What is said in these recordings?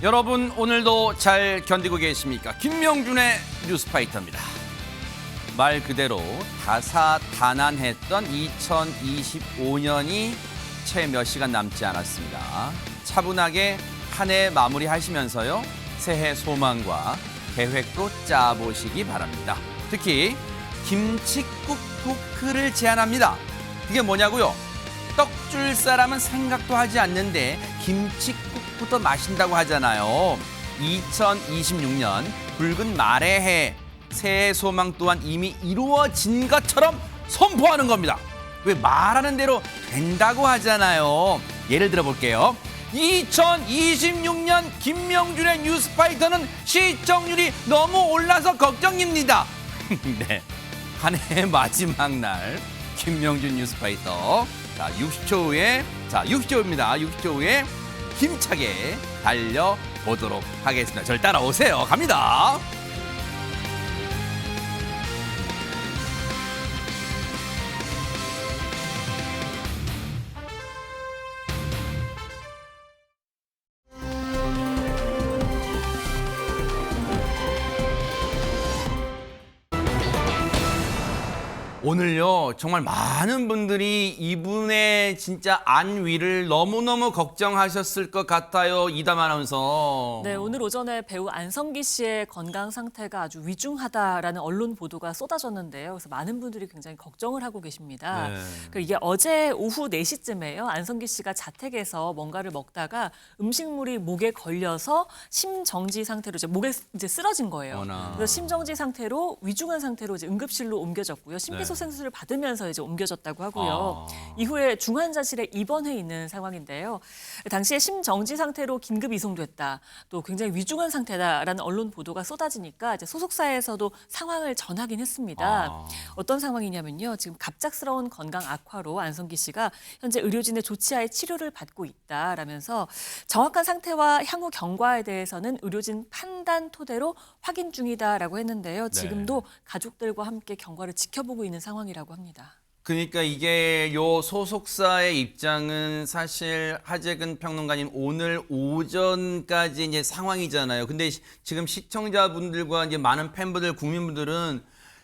여러분 오늘도 잘 견디고 계십니까? 김명준의 뉴스파이터입니다. 말 그대로 다사다난했던 2025년이 채 몇 시간 남지 않았습니다. 차분하게 한 해 마무리하시면서요. 새해 소망과 계획도 짜보시기 바랍니다. 특히 김칫국 토크를 제안합니다. 그게 뭐냐고요? 떡 줄 사람은 생각도 하지 않는데 김칫국부터 마신다고 하잖아요. 2026년 붉은 말의 해, 새해 소망 또한 이미 이루어진 것처럼 선포하는 겁니다. 왜 말하는 대로 된다고 하잖아요. 예를 들어 볼게요. 2026년 김명준의 뉴스파이터는 시청률이 너무 올라서 걱정입니다. 네, 한 해 마지막 날 김명준 뉴스파이터. 자, 60초 후에, 60초입니다. 60초 후에 힘차게 달려보도록 하겠습니다. 저를 따라오세요. 갑니다. 오늘요 정말 많은 분들이 이분의 진짜 안위를 너무너무 걱정하셨을 것 같아요. 이담 아나운서. 네, 오늘 오전에 배우 안성기 씨의 건강 상태가 아주 위중하다라는 언론 보도가 쏟아졌는데요. 그래서 많은 분들이 굉장히 걱정을 하고 계십니다. 네. 이게 어제 오후 4시쯤에요. 안성기 씨가 자택에서 뭔가를 먹다가 음식물이 목에 걸려서 심정지 상태로 이제 목에 이제 쓰러진 거예요. 어나. 그래서 심정지 상태로 위중한 상태로 이제 응급실로 옮겨졌고요. 심폐소생술을 받으면서 이제 옮겨졌다고 하고요. 이후에 중환자실에 입원해 있는 상황인데요. 당시에 심정지 상태로 긴급 이송됐다. 또 굉장히 위중한 상태다라는 언론 보도가 쏟아지니까 이제 소속사에서도 상황을 전하긴 했습니다. 어떤 상황이냐면요. 지금 갑작스러운 건강 악화로 안성기 씨가 현재 의료진의 조치하에 치료를 받고 있다라면서 정확한 상태와 향후 경과에 대해서는 의료진 판단 토대로 확인 중이다라고 했는데요. 지금도 가족들과 함께 경과를 지켜보고 있는 상황이라고 합니다. 그러니까 이게 요 소속사의 입장은 사실 하재근 평론가님 오늘 오전까지 이제 상황이잖아요. 근데 지금 시청자분들과 이제 많은 팬분들, 국민분들은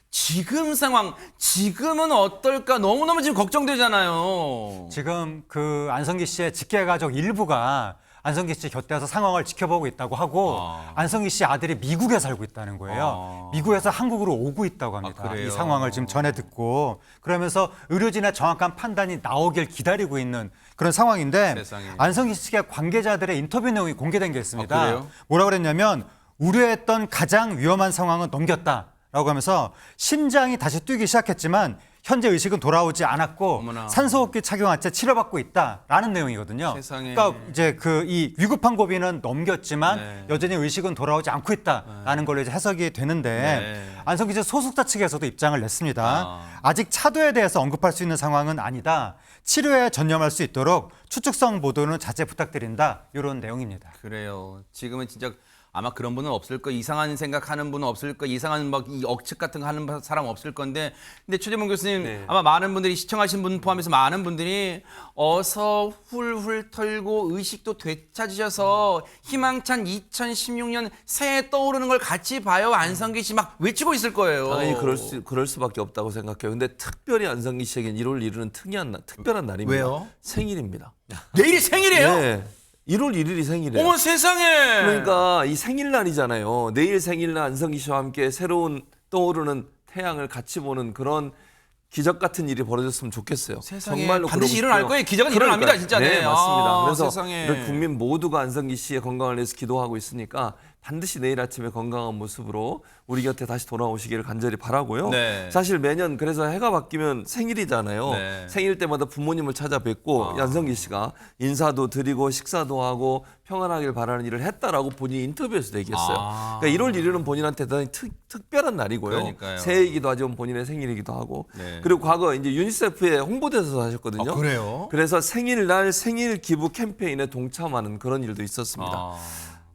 지금 상황, 지금은 어떨까 너무너무 지금 걱정되잖아요. 지금 그 안성기 씨의 직계 가족 일부가 안성기 씨 곁에 와서 상황을 지켜보고 있다고 하고 안성기 씨 아들이 미국에 살고 있다는 거예요. 미국에서 한국으로 오고 있다고 합니다. 그래요? 이 상황을 지금 전해 듣고 그러면서 의료진의 정확한 판단이 나오길 기다리고 있는 그런 상황인데 세상에. 안성기 씨 측의 관계자들의 인터뷰 내용이 공개된 게 있습니다. 그래요? 뭐라고 그랬냐면 우려했던 가장 위험한 상황은 넘겼다라고 하면서 심장이 다시 뛰기 시작했지만 현재 의식은 돌아오지 않았고 어머나. 산소호흡기 착용한 채 치료받고 있다라는 내용이거든요. 세상에. 그러니까 이제 그 이 위급한 고비는 넘겼지만 네. 여전히 의식은 돌아오지 않고 있다라는 걸로 이제 해석이 되는데 네. 안성기 씨 소속사 측에서도 입장을 냈습니다. 아직 차도에 대해서 언급할 수 있는 상황은 아니다. 치료에 전념할 수 있도록 추측성 보도는 자제 부탁드린다. 이런 내용입니다. 그래요. 지금은 진짜 아마 그런 분은 없을 거, 이상한 생각하는 분은 없을 거, 이상한 막 이 억측 같은 거 하는 사람 없을 건데, 근데 최재문 교수님 아마 많은 분들이 시청하신 분 포함해서 많은 분들이 어서 훌훌 털고 의식도 되찾으셔서 희망찬 2016년 새해 떠오르는 걸 같이 봐요. 안성기 씨 막 외치고 있을 거예요. 당연히 그럴 수밖에 없다고 생각해요. 근데 특별히 안성기 씨에겐 1월 1일은 특별한 날입니다. 왜요? 생일입니다. 내일이 생일이에요? 네. 1월 1일이 생일이에요. 어머 세상에. 그러니까 이 생일날이잖아요. 내일 생일날 안성기 씨와 함께 새로운 떠오르는 태양을 같이 보는 그런 기적 같은 일이 벌어졌으면 좋겠어요. 세상에. 정말로 반드시 그러고 일어날 싶어요. 거예요. 기적은 그러니까요. 일어납니다, 진짜. 네, 맞습니다. 그래서 세상에. 우리 국민 모두가 안성기 씨의 건강을 위해서 기도하고 있으니까 반드시 내일 아침에 건강한 모습으로 우리 곁에 다시 돌아오시기를 간절히 바라고요. 네. 사실 매년 그래서 해가 바뀌면 생일이잖아요. 네. 생일 때마다 부모님을 찾아뵙고 안성기 씨가 인사도 드리고 식사도 하고 평안하길 바라는 일을 했다라고 본인이 인터뷰에서 얘기했어요. 그러니까 1월 1일은 본인한테 대단히 특별한 날이고요. 그러니까요. 새해이기도 하지만 본인의 생일이기도 하고. 네. 그리고 과거 이제 유니세프의 홍보대사도 하셨거든요. 그래요? 그래서 생일날 생일 기부 캠페인에 동참하는 그런 일도 있었습니다.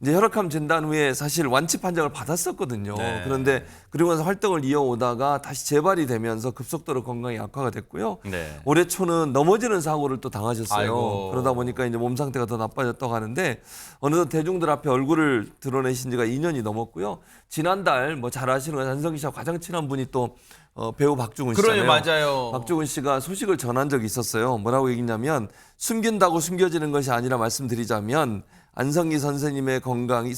이제 혈액암 진단 후에 사실 완치 판정을 받았었거든요. 네. 그런데 그리고 나서 활동을 이어오다가 다시 재발이 되면서 급속도로 건강이 악화가 됐고요. 네. 올해 초는 넘어지는 사고를 또 당하셨어요. 아이고. 그러다 보니까 이제 몸 상태가 더 나빠졌다고 하는데 어느덧 대중들 앞에 얼굴을 드러내신 지가 2년이 넘었고요. 지난달 뭐 잘 아시는 안성기 씨와 가장 친한 분이 또 배우 박중훈 씨잖아요. 그러요, 맞아요. 박중훈 씨가 소식을 전한 적이 있었어요. 뭐라고 얘기냐면 숨긴다고 숨겨지는 것이 아니라 말씀드리자면 안성기 선배님의 건강이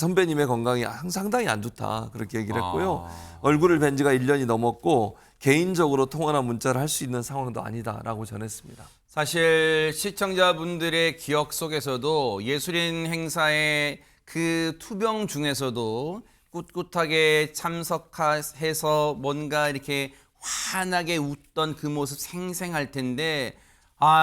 상당히 안 좋다 그렇게 얘기를 했고요. 얼굴을 뵌 지가 1년이 넘었고 개인적으로 통화나 문자를 할 수 있는 상황도 아니다라고 전했습니다. 사실 시청자분들의 기억 속에서도 예술인 행사의 그 투병 중에서도 꿋꿋하게 참석해서 뭔가 이렇게 환하게 웃던 그 모습 생생할 텐데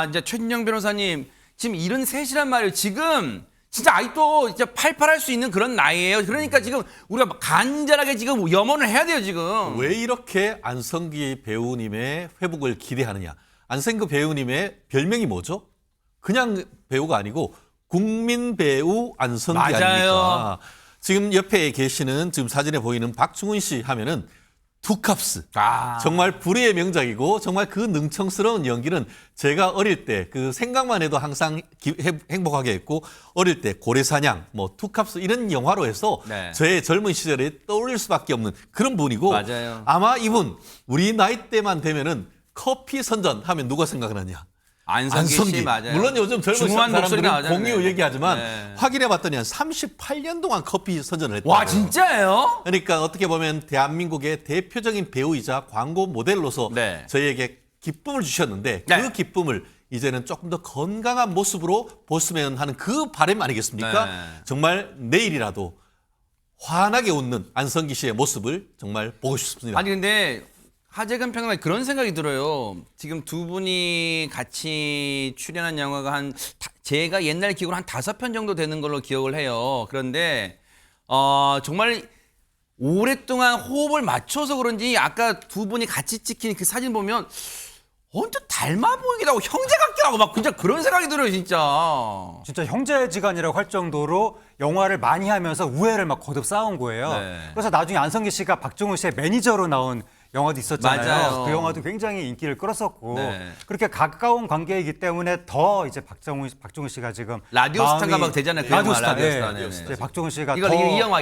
이제 최진영 변호사님 지금 73이란 말이에요. 지금 진짜 아직도 진짜 팔팔할 수 있는 그런 나이예요. 그러니까 지금 우리가 간절하게 지금 염원을 해야 돼요, 지금. 왜 이렇게 안성기 배우님의 회복을 기대하느냐? 안성기 배우님의 별명이 뭐죠? 그냥 배우가 아니고 국민 배우 안성기 맞아요. 아닙니까? 지금 옆에 계시는 지금 사진에 보이는 박중훈 씨 하면은 투캅스. 정말 불의의 명작이고 정말 그 능청스러운 연기는 제가 어릴 때 그 생각만 해도 항상 행복하게 했고 어릴 때 고래사냥, 뭐 투캅스 이런 영화로 해서 네. 저의 젊은 시절에 떠올릴 수밖에 없는 그런 분이고 맞아요. 아마 이분 우리 나이 때만 되면은 커피 선전 하면 누가 생각나냐? 안성기 씨 맞아요. 물론 요즘 젊은 중후한 목소리가 사람들은 나잖아요. 공유 얘기하지만 네. 확인해봤더니 한 38년 동안 커피 선전을 했다. 와, 진짜예요? 그러니까 어떻게 보면 대한민국의 대표적인 배우이자 광고 모델로서 네. 저희에게 기쁨을 주셨는데 네. 그 기쁨을 이제는 조금 더 건강한 모습으로 보시면 하는 그 바람 아니겠습니까? 네. 정말 내일이라도 환하게 웃는 안성기 씨의 모습을 정말 보고 싶습니다. 아니 근데 하재근 평론가 그런 생각이 들어요. 지금 두 분이 같이 출연한 영화가 제가 옛날 기억으로 한 5편 정도 되는 걸로 기억을 해요. 그런데 정말 오랫동안 호흡을 맞춰서 그런지 아까 두 분이 같이 찍힌 그 사진 보면 언뜻 닮아 보이기도 하고 형제 같기도 하고 막 진짜 그런 생각이 들어요, 진짜. 진짜 형제지간이라고 할 정도로 영화를 많이 하면서 우애를 막 거듭 쌓은 거예요. 네. 그래서 나중에 안성기 씨가 박정훈 씨의 매니저로 나온 영화도 있었잖아요. 맞아요. 그 영화도 굉장히 인기를 끌었었고 네. 그렇게 가까운 관계이기 때문에 더 이제 박정훈 씨가 지금 라디오 마음이- 스타인가 막 되잖아요. 그 라디오 영화, 스타. 라디오 네. 스타. 네네. 이제 박정훈 씨가 이거 더 이 영화.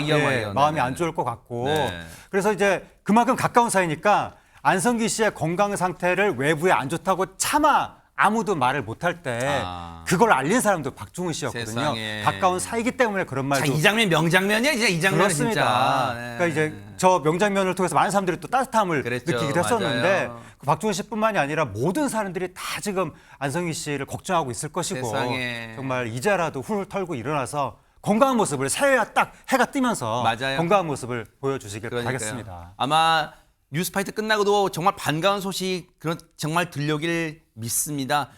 마음이 네네. 안 좋을 것 같고 네. 그래서 이제 그만큼 가까운 사이니까 안성기 씨의 건강 상태를 외부에 안 좋다고 차마 아무도 말을 못할 때 그걸 알린 사람도 박중훈 씨였거든요. 세상에. 가까운 사이기 때문에 그런 말도 이 장면 명장면이야, 진짜 이 장면 그렇습니다. 진짜. 네. 그러니까 이제 저 명장면을 통해서 많은 사람들이 또 따뜻함을 그랬죠. 느끼기도 했었는데 맞아요. 그 박중훈 씨뿐만이 아니라 모든 사람들이 다 지금 안성기 씨를 걱정하고 있을 것이고 세상에. 정말 이제라도 훌훌 털고 일어나서 건강한 모습을 새해가 딱 해가 뜨면서 맞아요. 건강한 모습을 보여주시길 그러니까요. 바라겠습니다. 아마 뉴스파이트 끝나고도 정말 반가운 소식 정말 들려오길 믿습니다.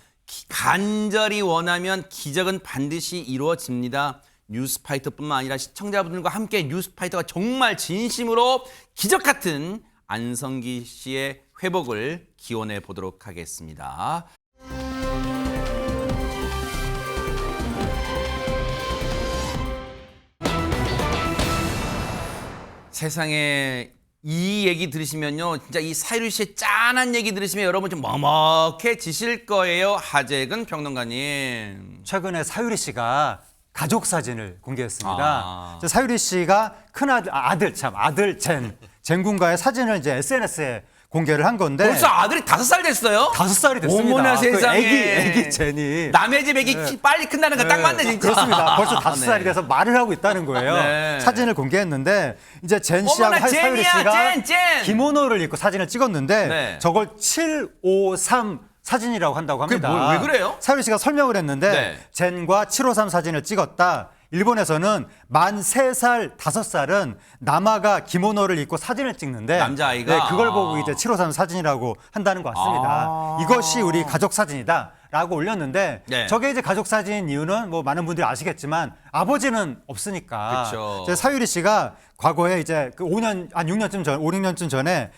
간절히 원하면 기적은 반드시 이루어집니다. 뉴스파이터뿐만 아니라 시청자분들과 함께 뉴스파이터가 정말 진심으로 기적 같은 안성기 씨의 회복을 기원해 보도록 하겠습니다. 세상에 이 얘기 들으시면요, 진짜 이 사유리 씨의 짠한 얘기 들으시면 여러분 좀 먹먹해지실 거예요. 하재근 평론가님. 최근에 사유리 씨가 가족 사진을 공개했습니다. 이제 사유리 씨가 큰 아들 젠 군과의 사진을 이제 SNS에 공개를 한 건데 벌써 아들이 5살 됐어요? 5살이 됐습니다. 어머나 세상에. 애기 젠이 남의 집 애기 키 빨리 큰다는 거 딱 맞네 진짜. 그렇습니다. 벌써 5살이 네. 돼서 말을 하고 있다는 거예요. 네. 사진을 공개했는데 이제 젠 씨하고 어머나, 사유리 젠이야, 씨가 젠. 기모노를 입고 사진을 찍었는데 네. 저걸 753 사진이라고 한다고 합니다. 그게 왜 그래요? 사유리 씨가 설명을 했는데 네. 젠과 753 사진을 찍었다. 일본에서는 만 3살, 5살은 남아가 기모노를 입고 사진을 찍는데 남자아이가? 네, 그걸 보고 이제 753 사진이라고 한다는 것 같습니다. 이것이 우리 가족 사진이다. 라고 올렸는데 네. 저게 이제 가족 사진 이유는 뭐 많은 분들이 아시겠지만 아버지는 없으니까 그쵸. 이제 사유리 씨가 과거에 이제 그 5년 6년쯤 전에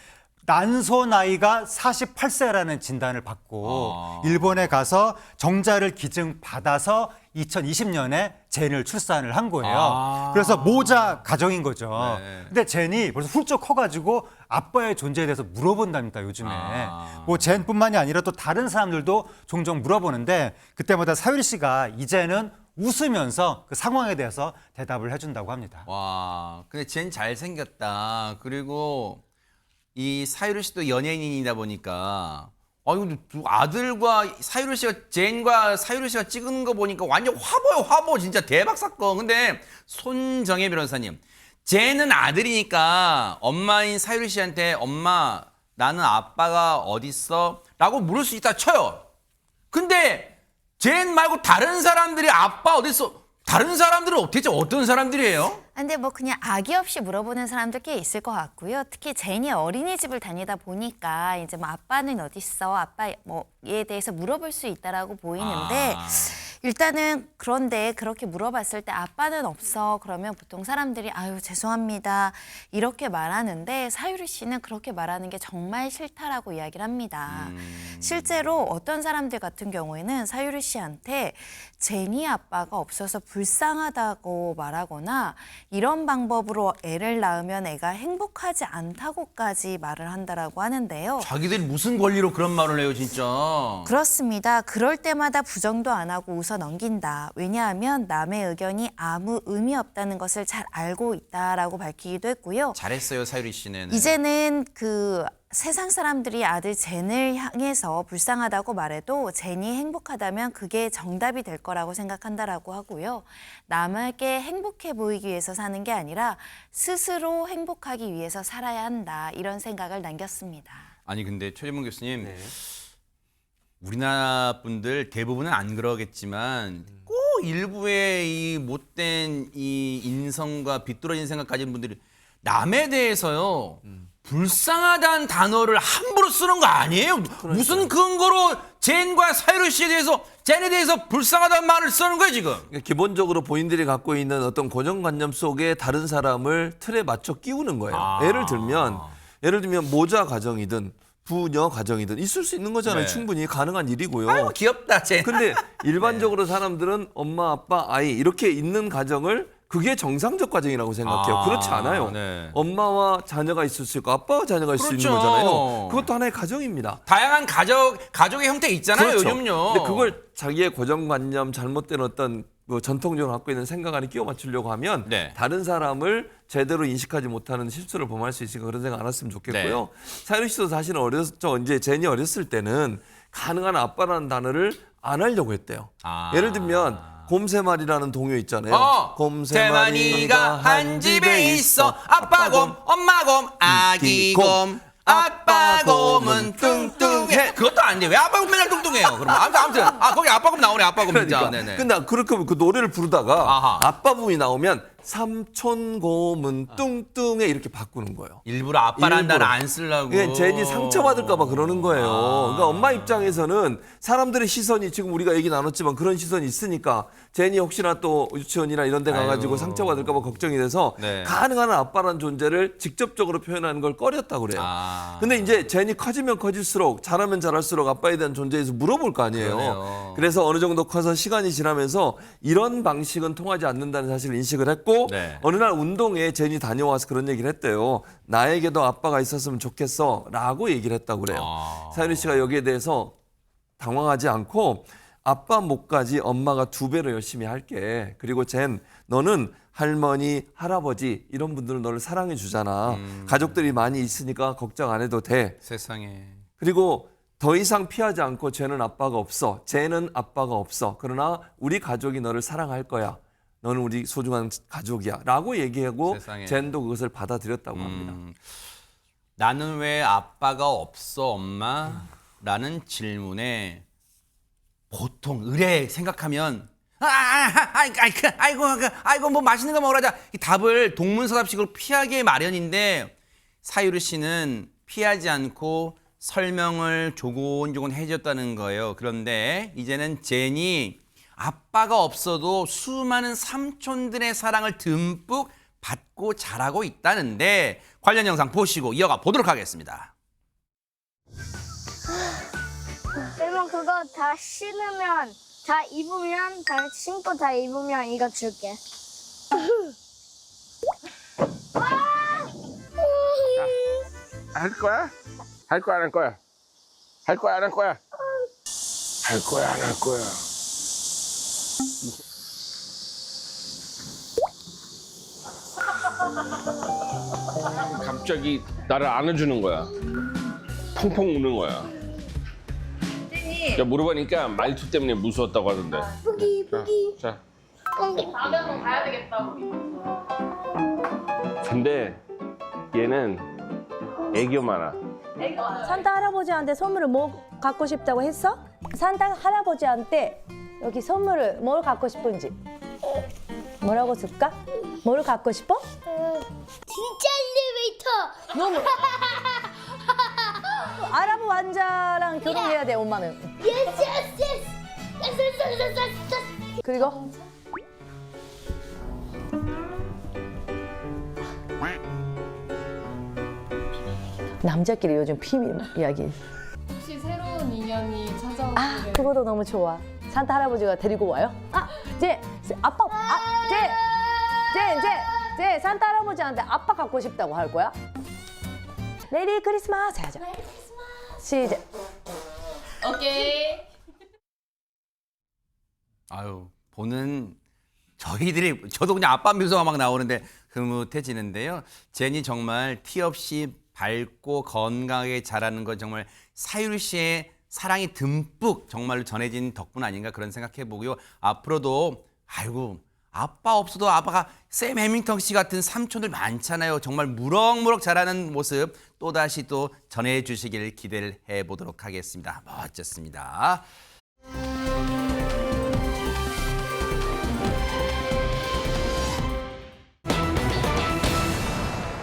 난소 나이가 48세라는 진단을 받고 일본에 가서 정자를 기증받아서 2020년에 제인을 출산을 한 거예요. 그래서 모자 가정인 거죠. 네. 근데 제인이 벌써 훌쩍 커가지고 아빠의 존재에 대해서 물어본답니다, 요즘에. 뭐 제인뿐만이 아니라 또 다른 사람들도 종종 물어보는데 그때마다 사유리 씨가 이제는 웃으면서 그 상황에 대해서 대답을 해준다고 합니다. 와, 근데 쟨 잘생겼다. 그리고 이 사유리 씨도 연예인이다 보니까 아유, 두 아들과 사유리 씨가 젠과 사유리 씨가 찍은 거 보니까 완전 화보예요, 화보. 진짜 대박 사건. 근데 손정혜 변호사님, 젠은 아들이니까 엄마인 사유리 씨한테 엄마, 나는 아빠가 어딨어? 라고 물을 수 있다 쳐요. 근데 젠 말고 다른 사람들이 아빠 어딨어? 다른 사람들은 대체 어떤 사람들이에요? 근데 뭐 그냥 악의 없이 물어보는 사람들 꽤 있을 것 같고요. 특히 제인이 어린이집을 다니다 보니까 이제 뭐 아빠는 어디 있어? 아빠 뭐에 대해서 물어볼 수 있다라고 보이는데 일단은 그런데 그렇게 물어봤을 때 아빠는 없어. 그러면 보통 사람들이 아유 죄송합니다 이렇게 말하는데 사유리 씨는 그렇게 말하는 게 정말 싫다라고 이야기를 합니다. 실제로 어떤 사람들 같은 경우에는 사유리 씨한테 제니 아빠가 없어서 불쌍하다고 말하거나 이런 방법으로 애를 낳으면 애가 행복하지 않다고까지 말을 한다라고 하는데요. 자기들이 무슨 권리로 그런 말을 해요, 진짜. 그렇습니다. 그럴 때마다 부정도 안 하고 웃어 넘긴다. 왜냐하면 남의 의견이 아무 의미 없다는 것을 잘 알고 있다라고 밝히기도 했고요. 잘했어요, 사유리 씨는. 이제는 그 세상 사람들이 아들 젠을 향해서 불쌍하다고 말해도 젠이 행복하다면 그게 정답이 될 거라고 생각한다라고 하고요. 남에게 행복해 보이기 위해서 사는 게 아니라 스스로 행복하기 위해서 살아야 한다. 이런 생각을 남겼습니다. 아니 근데 최재문 교수님, 우리나라 분들 대부분은 안 그러겠지만 꼭 일부의 이 못된 이 인성과 비뚤어진 생각 가진 분들이 남에 대해서요 불쌍하다는 단어를 함부로 쓰는 거 아니에요? 무슨 근거로 젠과 사유리 씨에 대해서 젠에 대해서 불쌍하다는 말을 쓰는 거예요 지금? 그러니까 기본적으로 본인들이 갖고 있는 어떤 고정관념 속에 다른 사람을 틀에 맞춰 끼우는 거예요. 예를 들면 모자 가정이든 부녀 가정이든 있을 수 있는 거잖아요. 네. 충분히 가능한 일이고요. 아이고 귀엽다 젠. 근데 일반적으로 사람들은 엄마, 아빠, 아이 이렇게 있는 가정을 그게 정상적 가정이라고 생각해요. 그렇지 않아요. 네. 엄마와 자녀가 있을 수 있고 아빠와 자녀가 있을 수 있는 그렇죠. 거잖아요. 그것도 하나의 가정입니다. 다양한 가족의 형태 있잖아요 요즘요. 근데 그걸 자기의 고정관념, 잘못된 어떤 뭐 전통적으로 갖고 있는 생각 안에 끼워 맞추려고 하면 네. 다른 사람을 제대로 인식하지 못하는 실수를 범할 수 있으니까 그런 생각 안 했으면 좋겠고요. 사유리 씨도 사실은 어렸죠. 이제 제니 어렸을 때는 가능한 아빠라는 단어를 안 하려고 했대요. 예를 들면 곰새마리라는 동요 있잖아요. 곰새마리가 한 집에 있어 아빠 곰, 엄마 곰, 아기 곰. 아빠 곰은 뚱뚱해. 그것도 안 돼. 왜 아빠 곰 맨날 뚱뚱해요? 그럼 아무튼 거기 아빠 곰 나오네. 아빠 곰 진짜. 그러니까. 네네. 근데 그렇게 그 노래를 부르다가 아하. 아빠 부분이 나오면 삼촌곰은 뚱뚱해 이렇게 바꾸는 거예요. 일부러 아빠란 단어 일부러. 안 쓰려고. 이게 제니 상처받을까 봐 그러는 거예요. 그러니까 엄마 입장에서는 사람들의 시선이 지금 우리가 얘기 나눴지만 그런 시선이 있으니까 제니 혹시나 또 유치원이나 이런 데 가가지고 아유. 상처받을까 봐 걱정이 돼서 네. 가능한 아빠라는 존재를 직접적으로 표현하는 걸 꺼렸다고 그래요. 근데 이제 제니 커지면 커질수록 잘하면 잘할수록 아빠에 대한 존재에서 물어볼 거 아니에요. 그러네요. 그래서 어느 정도 커서 시간이 지나면서 이런 방식은 통하지 않는다는 사실을 인식을 했고 네. 어느 날 운동에 제니 다녀와서 그런 얘기를 했대요. 나에게도 아빠가 있었으면 좋겠어 라고 얘기를 했다고 그래요. 사유리 씨가 여기에 대해서 당황하지 않고 아빠 몫까지 엄마가 2배로 열심히 할게. 그리고 젠 너는 할머니, 할아버지 이런 분들은 너를 사랑해 주잖아. 가족들이 많이 있으니까 걱정 안 해도 돼. 세상에. 그리고 더 이상 피하지 않고 쟤는 아빠가 없어. 쟤는 아빠가 없어. 그러나 우리 가족이 너를 사랑할 거야. 너는 우리 소중한 가족이야. 라고 얘기하고 세상에. 젠도 그것을 받아들였다고 합니다. 나는 왜 아빠가 없어 엄마? 라는 질문에 보통 의뢰 생각하면 아이고 뭐 맛있는 거 먹으라자 이 답을 동문서답식으로 피하기 마련인데 사유리 씨는 피하지 않고 설명을 조곤조곤 해줬다는 거예요. 그런데 이제는 젠이 아빠가 없어도 수많은 삼촌들의 사랑을 듬뿍 받고 자라고 있다는데 관련 영상 보시고 이어가 보도록 하겠습니다. 다 신으면, 다 입으면, 다 신고 다 입으면 이거 줄게. 할 거야? 할 거야, 안 할 거야? 할 거야, 안 할 거야? 할 거야, 안 할 거야? 갑자기 나를 안아주는 거야. 펑펑 우는 거야. 야, 물어보니까 말투 때문에 무서웠다고 하던데. 뿌기, 뿌기. 자, 다음에 한번 가야 되겠다, 우리. 근데 얘는 애교 많아. 산타 할아버지한테 선물을 뭐 갖고 싶다고 했어? 산타 할아버지한테 여기 선물을 뭘 갖고 싶은지 뭐라고 줄까? 뭘 갖고 싶어? 진짜 엘리베이터! 너무 아랍 왕자랑 결혼해야 돼 엄마는. 예스, 예스, 예스! 예스. 그리고 남자끼리 요즘 비밀 이야기. 혹시 새로운 인연이 찾아오기를. 아 그것도 너무 좋아. 산타 할아버지가 데리고 와요? 제 아빠 제 산타 할아버지한테 아빠 갖고 싶다고 할 거야? 메리 크리스마스 하자. 메리 크리스마스. 시작. 오케이. 아유, 보는 저도 그냥 아빠 묘사가 막 나오는데 흐뭇해지는데요. 제니 정말 티 없이 밝고 건강하게 자라는 건 정말 사유리 씨의 사랑이 듬뿍 정말로 전해진 덕분 아닌가 그런 생각해 보고요. 앞으로도 아이고 아빠 없어도 아빠가 샘 해밍턴 씨 같은 삼촌들 많잖아요. 정말 무럭무럭 자라는 모습 또다시 또 전해주시길 기대를 해보도록 하겠습니다. 멋졌습니다.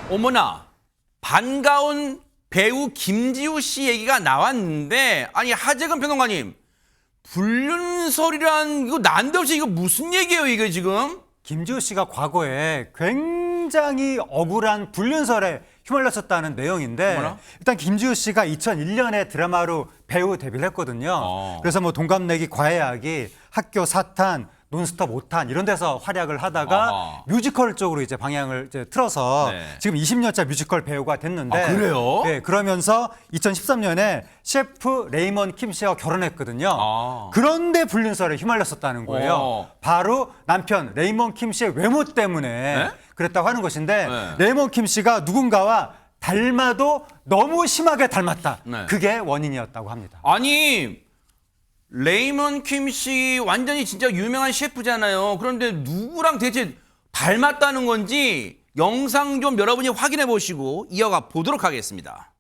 어머나 반가운 배우 김지우 씨 얘기가 나왔는데 아니 하재근 평론가님 불륜설이란 이거 난데없이 이거 무슨 얘기예요 이게 지금? 김지우 씨가 과거에 굉장히 억울한 불륜설에 휘말렸었다는 내용인데 뭐라? 일단 김지우 씨가 2001년에 드라마로 배우 데뷔를 했거든요. 그래서 뭐 동갑내기 과외하기, 학교 사탄, 논스톱 5탄 이런 데서 활약을 하다가 아하. 뮤지컬 쪽으로 이제 방향을 이제 틀어서 네. 지금 20년차 뮤지컬 배우가 됐는데 아, 그래요? 네, 그러면서 2013년에 셰프 레이먼 킴 씨와 결혼했거든요. 아. 그런데 불륜설에 휘말렸었다는 거예요. 바로 남편 레이먼 킴 씨의 외모 때문에 네? 그랬다고 하는 것인데 네. 레이먼 킴 씨가 누군가와 닮아도 너무 심하게 닮았다. 네. 그게 원인이었다고 합니다. 아니 레이먼 킴 씨 완전히 진짜 유명한 셰프잖아요. 그런데 누구랑 대체 닮았다는 건지 영상 좀 여러분이 확인해 보시고 이어가 보도록 하겠습니다.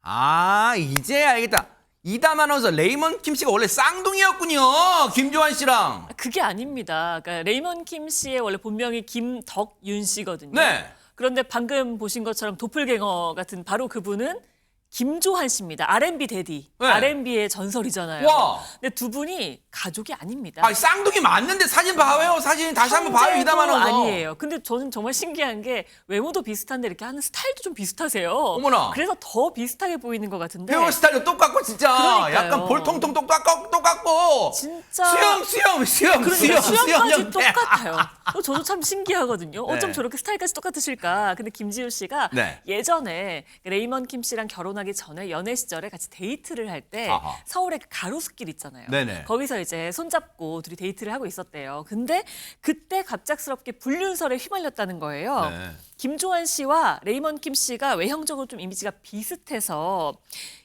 아 이제 알겠다. 이담 아나운서 레이먼 킴 씨가 원래 쌍둥이였군요. 김조한 씨랑. 그게 아닙니다. 그러니까 레이먼 킴 씨의 원래 본명이 김덕윤 씨거든요. 네. 그런데 방금 보신 것처럼 도플갱어 같은 바로 그분은 김조한 씨입니다. R&B 데디. 네. R&B의 전설이잖아요. 와. 근데 두 분이 가족이 아닙니다. 아 쌍둥이 맞는데 사진 봐요. 사진 다시 한번 봐요. 이담 형제도 아나운서. 아니에요. 근데 저는 정말 신기한 게 외모도 비슷한데 이렇게 하는 스타일도 좀 비슷하세요. 어머나. 그래서 더 비슷하게 보이는 것 같은데. 헤어스타일도 똑같고 진짜 그러니까요. 약간 볼통통 똑같고 진짜 수영 그러니까 수영까지 형태. 똑같아요. 저도 참 신기하거든요. 어쩜 네. 저렇게 스타일까지 똑같으실까? 근데 김지우 씨가 네. 예전에 레이먼 킴 씨랑 결혼하기 전에 연애 시절에 같이 데이트를 할 때 아하. 서울의 그 가로수길 있잖아요. 네네. 거기서 이제 손잡고 둘이 데이트를 하고 있었대요. 근데 그때 갑작스럽게 불륜설에 휘말렸다는 거예요. 네. 김조한 씨와 레이먼 킴 씨가 외형적으로 좀 이미지가 비슷해서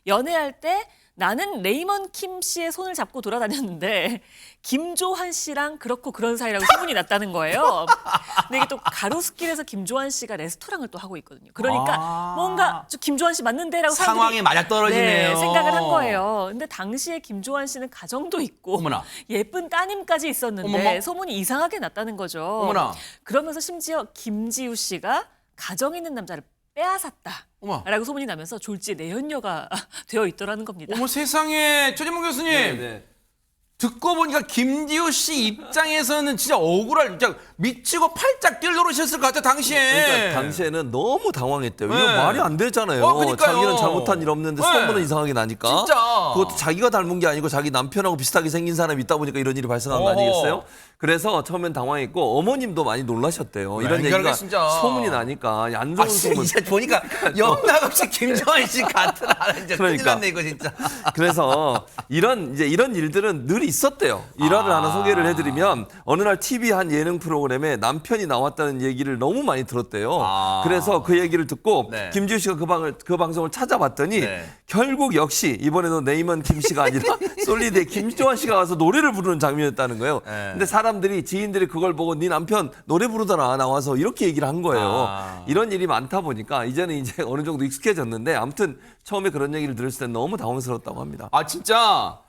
연애할 때 나는 레이먼 킴 씨의 손을 잡고 돌아다녔는데 김조한 씨랑 그렇고 그런 사이라고 소문이 났다는 거예요. 근데 이게 또 가로수길에서 김조한 씨가 레스토랑을 또 하고 있거든요. 그러니까 뭔가 저 김조한 씨 맞는데라고 상황이 맞아떨어지네요. 네, 생각을 한 거예요. 근데 당시에 김조한 씨는 가정도 있고 어머나. 예쁜 따님까지 있었는데 어머머. 소문이 이상하게 났다는 거죠. 어머나. 그러면서 심지어 김지우 씨가 가정 있는 남자를 빼앗았다. 어머. 라고 소문이 나면서 졸지에 내연녀가 되어 있더라는 겁니다. 어머 세상에 최진봉 교수님 네. 듣고 보니까 김지우 씨 입장에서는 진짜 억울할 진짜 미치고 팔짝 뛸 노릇이었을 것 같아 당시에. 그러니까 당시에는 너무 당황했대요. 이거 네. 말이 안 되잖아요. 그러니까요. 자기는 잘못한 일 없는데 네. 소문은 이상하게 나니까. 진짜. 그것도 자기가 닮은 게 아니고 자기 남편하고 비슷하게 생긴 사람이 있다 보니까 이런 일이 발생한 거 어허. 아니겠어요? 그래서 처음엔 당황했고 어머님도 많이 놀라셨대요. 이런 웬걸요, 얘기가 진짜. 소문이 나니까 안 좋은 소문. 이제 보니까 영락없이 김조한 씨 같은 아는 이제 큰일 그러니까. 났네 이거 진짜. 그래서 이런 일들은 늘 있었대요. 일화를 하나 소개를 해드리면 어느 날 TV 한 예능 프로그램에 남편이 나왔다는 얘기를 너무 많이 들었대요. 그래서 그 얘기를 듣고 네. 김지우 씨가 그 방송을 찾아봤더니 네. 결국 역시 이번에도 레이먼 김 씨가 아니라 솔리드의 김조한 씨가 와서 노래를 부르는 장면이었다는 거예요. 네. 근데 사람들이 지인들이 그걸 보고 네 남편 노래 부르더라 나와서 이렇게 얘기를 한 거예요. 이런 일이 많다 보니까 이제는 이제 어느 정도 익숙해졌는데 아무튼 처음에 그런 얘기를 들었을 때 너무 당황스러웠다고 합니다. 아 진짜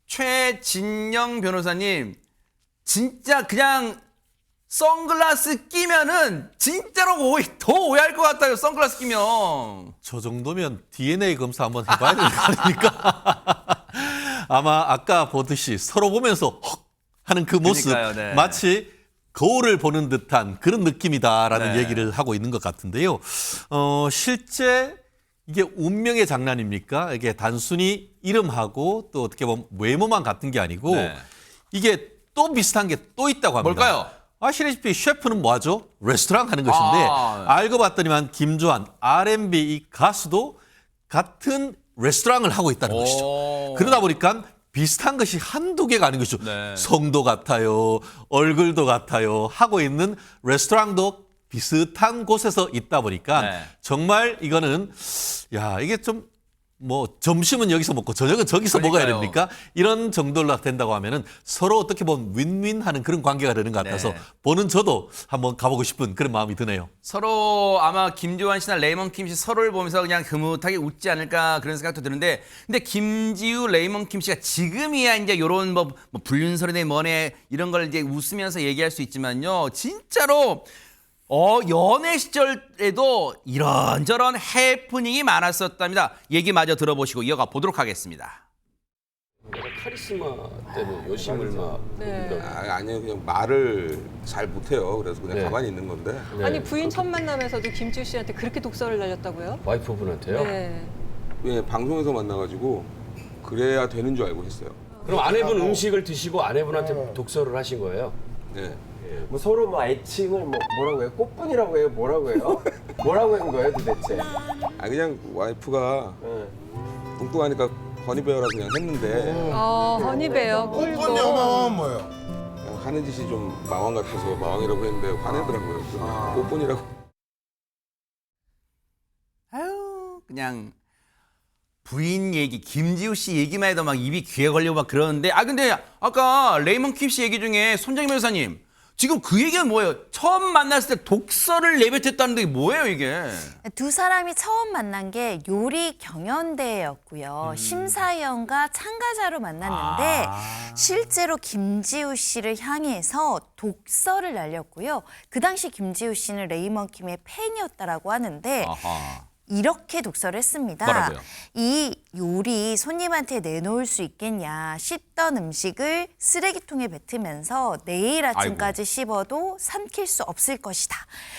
최진영 변호사님 진짜 그냥 선글라스 끼면은 진짜로 더 오해할 것 같아요. 선글라스 끼면. 저 정도면 DNA 검사 한번 해봐야 되는 거 아닙니까? 아마 아까 보듯이 서로 보면서 헉 하는 그 모습 그러니까요, 네. 마치 거울을 보는 듯한 그런 느낌이다라는 네. 얘기를 하고 있는 것 같은데요. 실제 이게 운명의 장난입니까? 이게 단순히 이름하고 또 어떻게 보면 외모만 같은 게 아니고 네. 이게 또 비슷한 게 또 있다고 합니다. 뭘까요? 아시다시피 셰프는 뭐 하죠? 레스토랑 하는 것인데 알고 봤더니만 김조한 R&B 이 가수도 같은 레스토랑을 하고 있다는 오. 것이죠. 그러다 보니까 비슷한 것이 한두 개가 아닌 것이죠. 네. 성도 같아요. 얼굴도 같아요. 하고 있는 레스토랑도 비슷한 곳에서 있다 보니까 네. 정말 이거는 야 이게 좀 뭐 점심은 여기서 먹고 저녁은 저기서 먹어야 그러니까요. 됩니까? 이런 정도로 된다고 하면은 서로 어떻게 보면 윈윈하는 그런 관계가 되는 것 같아서 네. 보는 저도 한번 가보고 싶은 그런 마음이 드네요. 서로 아마 김조한 씨나 레이먼 킴 씨 서로를 보면서 그냥 흐뭇하게 웃지 않을까 그런 생각도 드는데 근데 김지우, 레이먼 킴 씨가 지금이야 이제 이런 뭐 불륜설이네 뭐네 이런 걸 이제 웃으면서 얘기할 수 있지만요. 진짜로 연애 시절에도 이런저런 해프닝이 많았었답니다. 얘기 마저 들어보시고 이어가 보도록 하겠습니다. 카리스마 때문에 요심을 막 네. 아니요 그냥 말을 잘 못해요. 그래서 그냥 네. 가만히 있는 건데. 아니 부인 첫 만남에서도 김지우 씨한테 그렇게 독서를 날렸다고요? 와이프분한테요? 네. 예, 방송에서 만나가지고 그래야 되는 줄 알고 했어요. 그럼 아내분 음식을 드시고 아내분한테 독서를 하신 거예요? 네. 뭐 서로 뭐 애칭을 뭐라고 해요? 꽃분이라고 해요? 뭐라고 해요? 뭐라고 한 거예요 도대체? 아 그냥 와이프가 뚱뚱하니까 허니베어라 그냥 했는데 허니베어 꿀고. 뭐예요? 그냥 하는 짓이 좀 마왕 같아서 마왕이라고 했는데 화내더라고요. 그래서 꽃분이라고. 아유 그냥 부인 얘기 김지우 씨 얘기만 해도 막 입이 귀에 걸리고 막 그러는데 근데 아까 레이먼 킴 씨 얘기 중에 손정희 변호사님 지금 그 얘기는 뭐예요? 처음 만났을 때 독서를 내뱉었다는 게 뭐예요 이게? 두 사람이 처음 만난 게 요리 경연대회였고요. 심사위원과 참가자로 만났는데 실제로 김지우 씨를 향해서 독서를 날렸고요. 그 당시 김지우 씨는 레이먼 킴의 팬이었다라고 하는데 이렇게 독서를 했습니다. 뭐라고요? 이 요리 손님한테 내놓을 수 있겠냐. 씹던 음식을 쓰레기통에 뱉으면서 내일 아침까지 씹어도 삼킬 수 없을 것이다.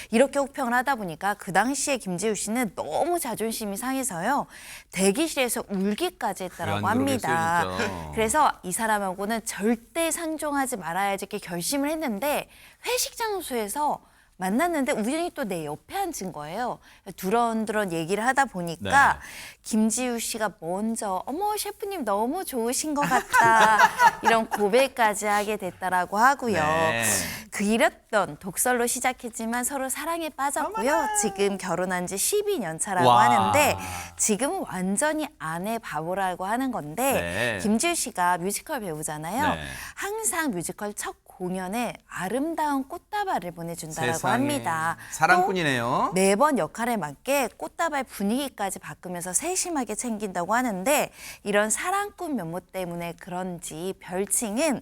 이렇게 혹평을 하다 보니까 그 당시에 김지우 씨는 너무 자존심이 상해서요. 대기실에서 울기까지 했다라고 합니다. 그러겠어요, 그래서 이 사람하고는 절대 상종하지 말아야지 이렇게 결심을 했는데 회식 장소에서 만났는데 우연히 또 내 옆에 앉은 거예요. 두런두런 얘기를 하다 보니까 네. 김지우 씨가 먼저 어머 셰프님 너무 좋으신 것 같다 이런 고백까지 하게 됐다라고 하고요. 네. 그 일했던 독설로 시작했지만 서로 사랑에 빠졌고요. 지금 결혼한 지 12년 차라고 와. 하는데 지금은 완전히 아내 바보라고 하는 건데 네. 김지우 씨가 뮤지컬 배우잖아요. 네. 항상 뮤지컬 첫 공연에 아름다운 꽃다발을 보내준다라고 세상에. 합니다. 사랑꾼이네요. 또 매번 역할에 맞게 꽃다발 분위기까지 바꾸면서 세심하게 챙긴다고 하는데 이런 사랑꾼 면모 때문에 그런지 별칭은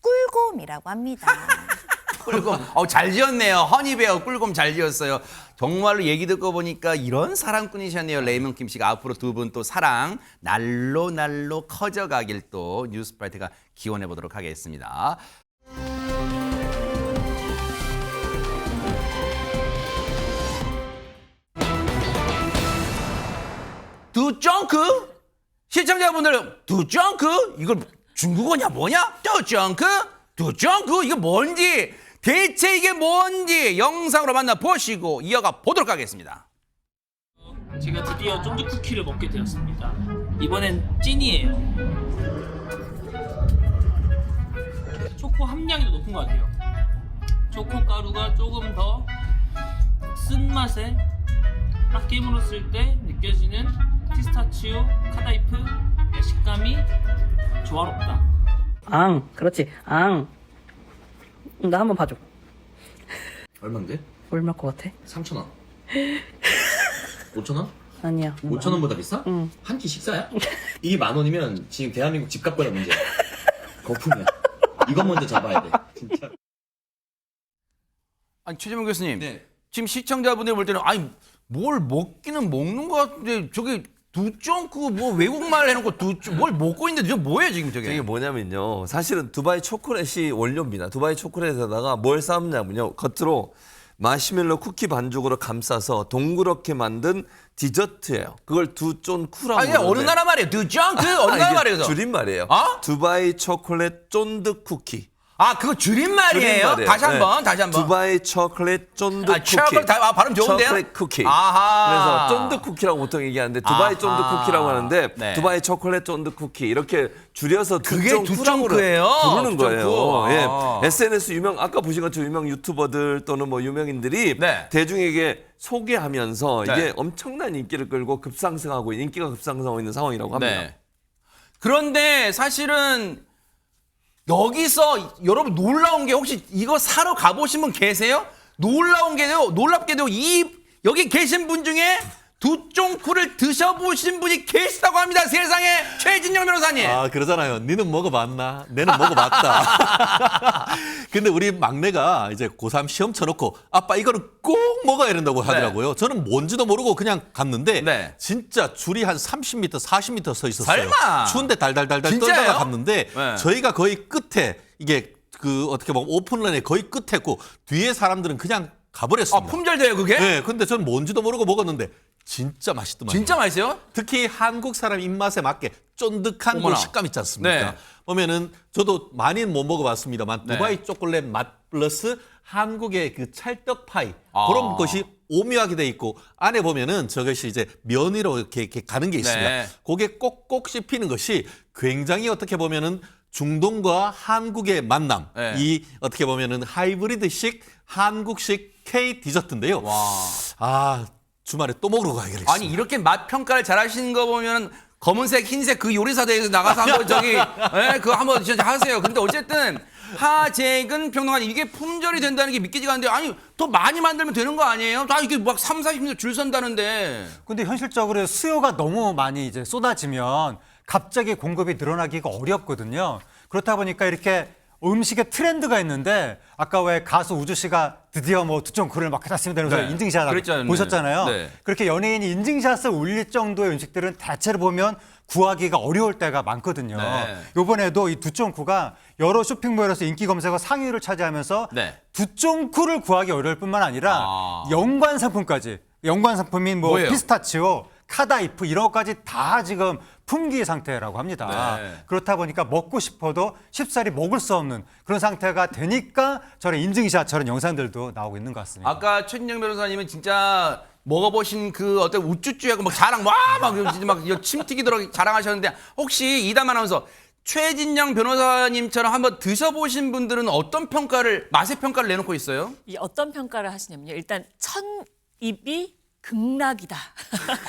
꿀곰이라고 합니다. 꿀곰. 잘 지었네요. 허니베어 꿀곰 잘 지었어요. 정말로 얘기 듣고 보니까 이런 사랑꾼이셨네요. 레이먼 김 씨가 앞으로 두 분 또 사랑 날로 커져가길 또 뉴스브라이트가 기원해 보도록 하겠습니다. 두쫑크? 시청자분들 두쫑크? 이걸 중국어냐 뭐냐? 두쫑크? 이게 뭔지 대체 이게 뭔지 영상으로 만나보시고 이어가 보도록 하겠습니다. 제가 드디어 쫀득 쿠키를 먹게 되었습니다. 이번엔 찐이에요. 초코 함량이 더 높은 것 같아요. 초코 가루가 조금 더 쓴맛에 딱 깨물었을 때 느껴지는 피스타치오 카다이프의 식감이 조화롭다. 앙, 그렇지. 앙. 나 한번 봐줘. 얼만데? 얼마 것 같아? 3,000원. 5,000원? 아니야. 5,000원보다 비싸? 응. 한 끼 식사야? 이게 10,000원이면 지금 대한민국 집값보다 문제야. 거품이야. 이건 먼저 잡아야 돼. 진짜. 아니 최재문 교수님, 네. 지금 시청자분들 볼 때는 아니 뭘 먹기는 먹는 것 같은데 저기 두쫑크 뭐 외국말 해놓고 뭘 먹고 있는데 저 뭐예요 지금 저게? 이게 뭐냐면요. 사실은 두바이 초콜릿이 원료입니다. 두바이 초콜릿에다가 뭘 쌓았냐면요. 겉으로 마시멜로 쿠키 반죽으로 감싸서 동그랗게 만든 디저트예요. 그걸 두쫀쿠라고 아니 어느 나라 말이에요? 두쫑크 어느 나라 말이에요? 줄임말이에요. 어? 두바이 초콜릿 쫀득 쿠키. 아 그거 줄임말이에요? 다시 한번. 두바이 초콜릿 쫀득 쿠키. 초콜릿 발음 좋은데요? 초콜릿 쿠키. 아하. 그래서 쫀득 쿠키라고 보통 얘기하는데 두바이 쫀득 쿠키라고 하는데 네. 두바이 초콜릿 쫀득 쿠키 이렇게 줄여서 그게 두쫑쿠라고 두쫑크예요? 부르는 거예요. 아. 예. SNS 아까 보신 것처럼 유명 유튜버들 또는 뭐 유명인들이 네. 대중에게 소개하면서 네. 이게 엄청난 인기를 끌고 인기가 급상승하고 있는 상황이라고 합니다. 네. 그런데 사실은 여기서 여러분 놀라운 게 혹시 이거 사러 가보신 분 계세요? 놀랍게도 여기 계신 분 중에 두쫑쿠를 드셔보신 분이 계시다고 합니다. 세상에 최진영 변호사님. 아 그러잖아요. 니는 먹어봤나? 내는 먹어봤다. 근데 우리 막내가 이제 고3 시험 쳐놓고 아빠 이거는 꼭 먹어야 된다고 하더라고요. 저는 뭔지도 모르고 그냥 갔는데 네. 진짜 줄이 한 30m, 40m 서 있었어요. 설마. 추운데 달달달달 진짜요? 떨다가 갔는데 네. 저희가 거의 끝에 이게 그 어떻게 보면 오픈런의 거의 끝에고 뒤에 사람들은 그냥 가버렸습니다. 품절돼요 그게? 네, 근데 저는 뭔지도 모르고 먹었는데 진짜 맛있더만요. 진짜 맛있어요? 특히 한국 사람 입맛에 맞게 쫀득한 그 어머나. 식감 있지 않습니까? 네. 보면은 저도 많이는 못 먹어봤습니다만 네. 두바이 초콜릿 맛 플러스 한국의 그 찰떡 파이 아. 그런 것이 오묘하게 돼 있고 안에 보면은 저것이 이제 면으로 이렇게 가는 게 있습니다. 네. 그게 꼭꼭 씹히는 것이 굉장히 어떻게 보면은 중동과 한국의 만남, 네. 이 어떻게 보면은 하이브리드식 한국식 K 디저트인데요. 와. 아 주말에 또 먹으러 가야겠습니다. 아니 이렇게 맛 평가를 잘하시는 거 보면 검은색, 흰색 그 요리사대에서 나가서 한번 그거 한번 진짜 하세요. 근데 어쨌든 하재근 평론가님 이게 품절이 된다는 게 믿기지가 않는데 아니 더 많이 만들면 되는 거 아니에요? 다 이게 막 3, 40년 줄 선다는데. 근데 현실적으로 수요가 너무 많이 이제 쏟아지면 갑자기 공급이 늘어나기가 어렵거든요. 그렇다 보니까 이렇게 음식의 트렌드가 있는데 아까 왜 가수 우주 씨가 드디어 뭐 두쫑쿠를 막 해놨습니다 이러면서 네. 인증샷 그랬잖아요. 보셨잖아요. 네. 그렇게 연예인이 인증샷을 올릴 정도의 음식들은 대체로 보면 구하기가 어려울 때가 많거든요. 네. 이번에도 이 두쫑쿠가 여러 쇼핑몰에서 인기 검색어 상위를 차지하면서 네. 두쫑쿠를 구하기 어려울 뿐만 아니라 연관 상품까지 연관 상품인 뭐 뭐예요? 피스타치오, 카다이프 이런 것까지 다 지금 품귀 상태라고 합니다. 네. 그렇다 보니까 먹고 싶어도 쉽사리 먹을 수 없는 그런 상태가 되니까 저런 인증샷, 저런 영상들도 나오고 있는 것 같습니다. 아까 최진영 변호사님은 진짜 먹어보신 그 어떤 우쭈쭈하고 막 자랑 막 침 튀기도록 자랑하셨는데 혹시 이담 아나운서 최진영 변호사님처럼 한번 드셔보신 분들은 어떤 평가를 맛의 평가를 내놓고 있어요? 이 어떤 평가를 하시냐면요. 일단 첫 입이 극락이다.